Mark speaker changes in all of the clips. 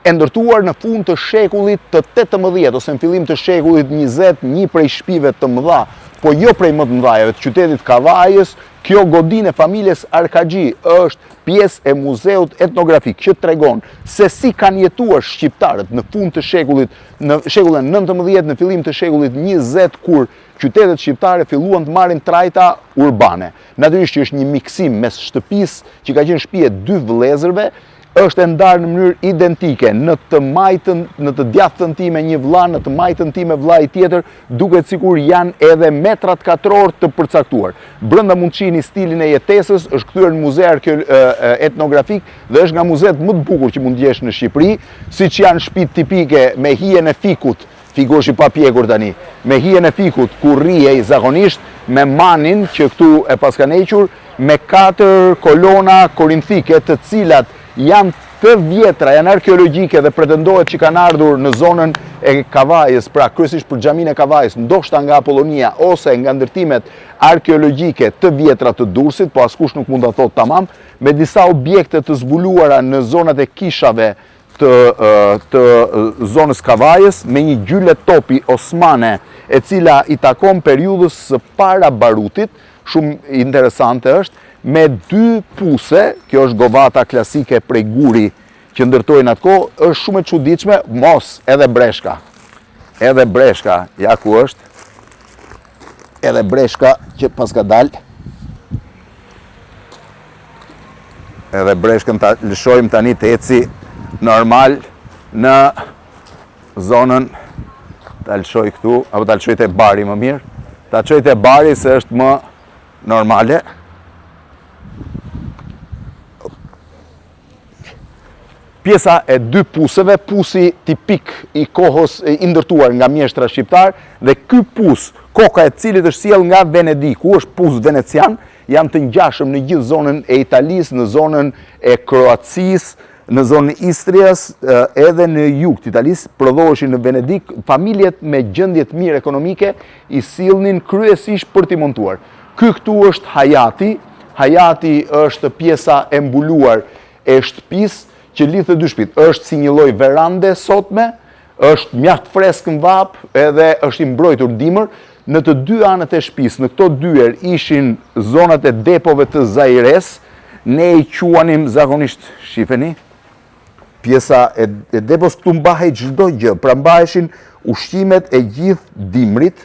Speaker 1: e ndërtuar në fund të shekullit të 18 ose në fillim të shekullit 20, një prej shtëpive të mëdha, po jo prej më të mëdhajave të qytetit Kavajës. Kjo godinë e familjes Arkaxhi është pjesë e muzeut etnografik që tregon se si kanë jetuar shqiptarët në fund të shekullit, në shekullin 19, në fillim të shekullit 20, kur qytetet shqiptare filluan të marrin trajta urbane. Natyrisht që është një miksim mes shtëpisë, që ka qenë shtëpi e 2 vëllezërve, është e ndarë në mënyrë identike, në të djathtën time një vëlla, në të majtën time vëllai tjetër, duket sikur janë edhe metrat katror të përcaktuar. Brenda mund të shihni stilin e jetesës, është kthyer në muze etnografik dhe është nga muzeet më të bukur që mund të gjesh në Shqipëri, siç janë shtëpitë tipike me hijen e fikut, fiku është i papjekur tani, me hijen e fikut ku rrihej zakonisht, me manin që këtu e paskan hequr, me 4 kolona korinthike të cilat janë të vjetra, janë arkeologjike dhe pretendohet që kanë ardhur në zonën e Kavajës, pra kryesisht për xhamin e Kavajës, ndoshta nga Apollonia ose nga ndërtimet arkeologjike të vjetra të Durrësit, po askush nuk mund ta thotë tamam, me disa objekte të zbuluara në zonat e kishave të zonës Kavajës, me një gjyle topi osmane, e cila i takon periudhës së para barutit, shumë interesante është, me 2 puse, kjo është govata klasike prej guri që ndërtojnë atë kohë, është shumë e çuditshme, mos edhe breshka. Edhe breshka, ja ku është. Edhe breshka që pas ka dalë. Edhe breshkën ta lëshojmë tani të eci normal në zonën, ta lëshoj këtu, apo ta lëshoj te bari më mirë. Ta çoj te bari se është më normale. Pjesa e 2 puseve, pusi tipik i kohës i ndërtuar nga mjeshtra shqiptar, dhe ky pus, koka e cilit është sjell nga Venediku, është pus venecian, janë të ngjashëm në gjithë zonën e Italisë, në zonën e Kroacisë, në zonën e Istrias, edhe në jug të Italisë, prodhoheshin në Venedik, familjet me gjendje të mirë ekonomike i sillnin kryesisht për t'i montuar. Ky këtu është Hayati. Hayati është pjesa e mbuluar e shtëpisë që lidh të 2 shtëpitë. Është si një lloj verande sotme, është mjaft freskë në vap, edhe është i mbrojtur dimër. Në të 2 anët e shtëpisë, në këto dyer ishin zonat e depove të Zaires, ne i quanim zakonisht, shifeni, pjesa e depos këtu mbahej çdo gjë, pra mbaheshin ushqimet e gjithë dimrit,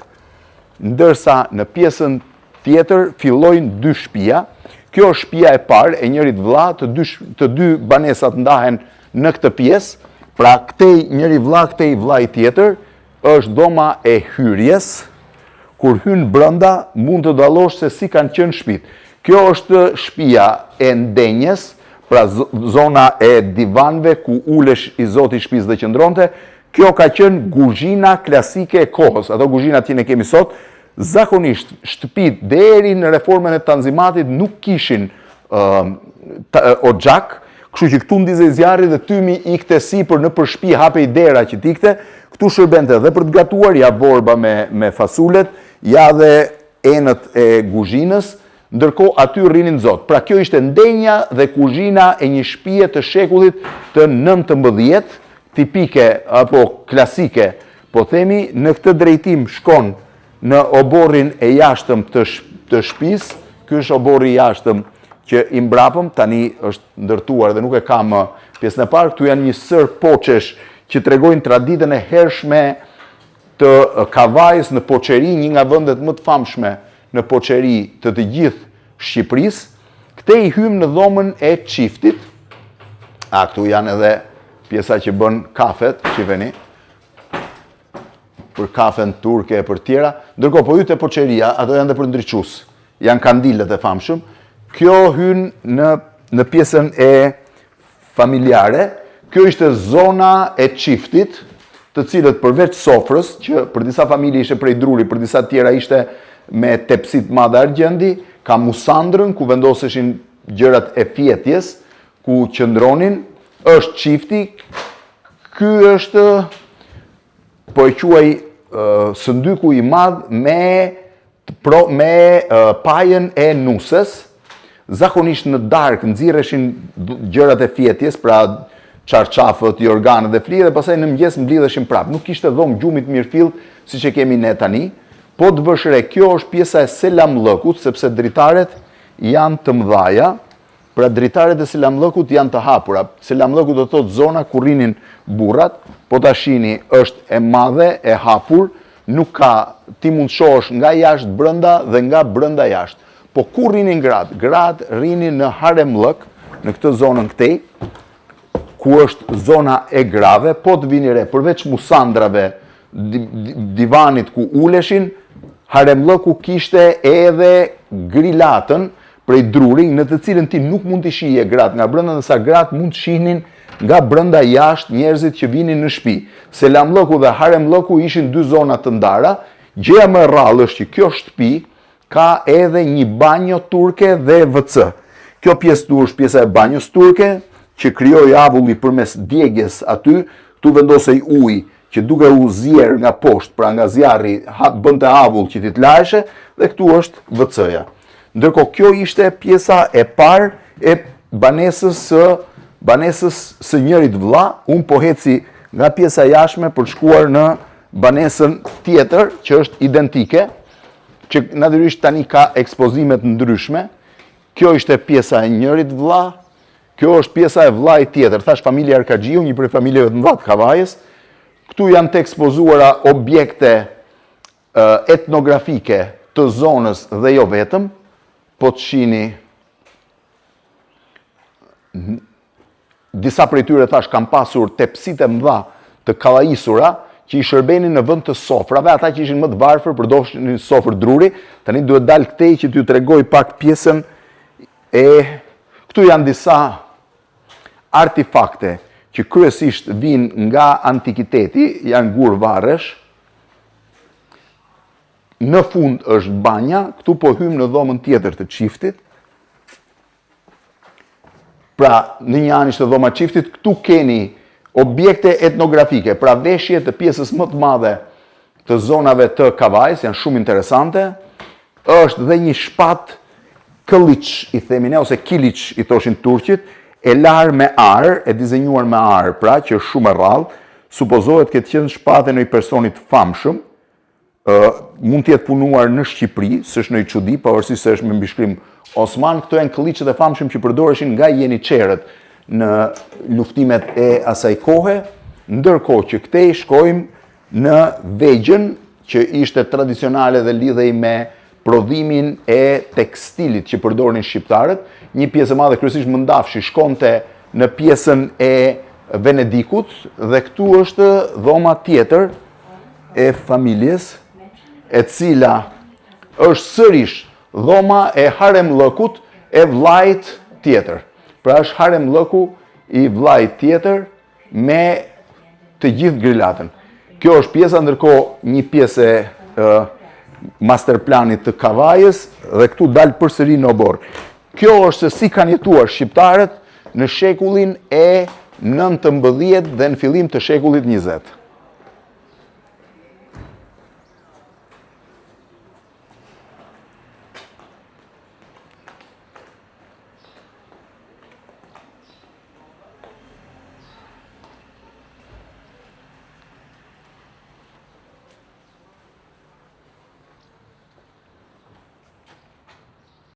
Speaker 1: ndërsa në pjesën tjetër fillojnë 2 shtëpia. Kjo është shtëpia e parë e njërit vëlla, të dy banesat ndahen në këtë pjesë, pra këtej njëri vëlla, këtej vëllai tjetër, është dhoma e hyrjes, kur hyn brenda mund të dallosh se si kanë qenë shtëpitë. Kjo është shtëpia e ndenjes, pra zona e divanëve ku ulesh i zoti i shtëpisë dhe qëndronte. Kjo ka qenë kuzhina klasike e kohës, ato kuzhinat që ne kemi sot. Zakonisht, shtëpit deri në reformën e Tanzimatit nuk kishin oxhak, kështu që këtu ndizej zjarri dhe tymi ikte sipër në për shtëpi, hapej dera që t'ikte, këtu shërbente dhe për të gatuar, ja vorba me fasulet, ja dhe enët e kuzhinës, ndërkohë aty rrinin zot. Pra kjo ishte ndenja dhe kuzhina e një shtëpie të shekullit të 19, tipike apo klasike, po themi, në këtë drejtim shkon në oborrin e jashtëm të shtëpisë. Ky është oborri i jashtëm që i mbrapëm, tani është ndërtuar dhe nuk e kam pjesën e parë. Këtu janë një sër poçesh që tregojnë traditën e hershme të Kavajës në Poçeri, një nga vendet më të famshme në Poçeri të gjithë Shqipërisë. Këte i hym në dhomën e çiftit. Këtu janë edhe pjesa që bën kafet, shifeni, për kafen turke e për tjera. Ndërkohë, po hyjtë e Poçeria, ato janë dhe për ndriçues, janë kandilët e famshëm. Kjo hyn në pjesën e familjare. Kjo ishte zona e çiftit, të cilët përveç sofrës, që për disa familje ishte prej druri, për disa tjera ishte me tepsit madhe argjendi, ka musandrën, ku vendoseshin gjërat e fjetjes, ku qëndronin, është çifti. Ky është, po e quaj, sëndyku i madh me pajën e nusës. Zakonisht në darkë nxirreshin gjërat e fjetjes, pra çarçafët, jorganet dhe fli dhe pastaj në mëngjes mblidheshin prapë. Nuk kishte dhomë gjumit mirëfill siç e kemi ne tani. Po të bësh re, kjo është pjesa e selamllëkut, sepse dritaret janë të mëdhaja. Pra dritaret e selamllëkut janë të hapura. Selamllëku do thotë zona ku rrinin burrat, po ta shihni është e madhe, e hapur, nuk ka, ti mund shohësh nga jashtë brenda dhe nga brenda jashtë. Po ku rrinin gratë? Gratë rrinin në haremllëk, në këtë zonën këtej, ku është zona e grave, po të vini re, përveç musandrave, divanit ku uleshin, haremllëku kishte edhe grilatën prej druri, në të cilën ti nuk mund të shije gratë nga brenda, ndërsa gratë mund të shihnin nga brenda jashtë njerëzit që vinin në shtëpi. Selamllëku dhe haremllëku ishin dy zona të ndara. Gjëja më e rrallë është që kjo shtëpi ka edhe një banjo turke dhe WC. Kjo pjesë tu është pjesa e banjos turke, që krijoi avulli përmes djegjes aty, këtu vendosej ujë që duke u zier nga poshtë, pra nga zjarri, bënte avull që ti të laheshe, dhe këtu është WC-ja. Ndërkohë kjo ishte pjesa e parë e banesës së njërit vëlla. Unë po heci nga pjesa jashtme për shkuar në banesën tjetër që është identike, që natyrisht tani ka ekspozimet ndryshme. Kjo ishte pjesa e njërit vëlla, kjo është pjesa e vëllait tjetër. Thash familja Arkaxhiu, një prej familjeve të mëdha të Kavajës. Këtu janë të ekspozuara objekte etnografike të zonës dhe jo vetëm. Po të shihni, disa prej tyre thash kanë pasur tepsitë e mëdha të kallajisura që i shërbenin në vend të sofrave, ata që ishin më të varfër përdoshin sofër druri. Tani duhet dal këtej që t'ju tregoj pak pjesën e këtu janë disa artefakte që kryesisht vijnë nga antikiteti, janë gur varresh. Në fund është banja, këtu po hym në dhomën tjetër të çiftit. Pra, në një anë ishte dhoma e çiftit, këtu keni objekte etnografike, pra veshje të pjesës më të madhe të zonave të Kavajës, janë shumë interesante. Është dhe një shpat këlliç, i themi ne, ose kiliç i thoshin turqit, e larë me arë, e dizenjuar me arë, pra që është shumë e rrallë, supozohet këtë qenë shpatë në një personit famshëm, mund t'jetë punuar në Shqipëri, s'është në i çudi, pavarësisht se është me mbishkrim Osman. Këto janë këlliqet e famshëm që përdoreshin nga jeniçerët në luftimet e asaj kohe, ndërkohë që këtej shkojmë në vegjën që ishte tradicionale dhe lidhej me prodhimin e tekstilit që përdorin shqiptarët. Një pjesë e madhe kryesisht mëndafshi shkonte në pjesën e Venedikut dhe këtu është dhoma tjetër e familjes, e cila është sërish dhoma e haremllëkut e vllait tjetër. Pra është haremllëku i vllait tjetër me të gjithë grilatën. Kjo është pjesa, ndërkohë një pjesë e masterplanit të Kavajës dhe këtu dalë përsëri në obor. Kjo është se si kanë jetuar shqiptarët në shekullin e 19 dhe në fillim të shekullit 20.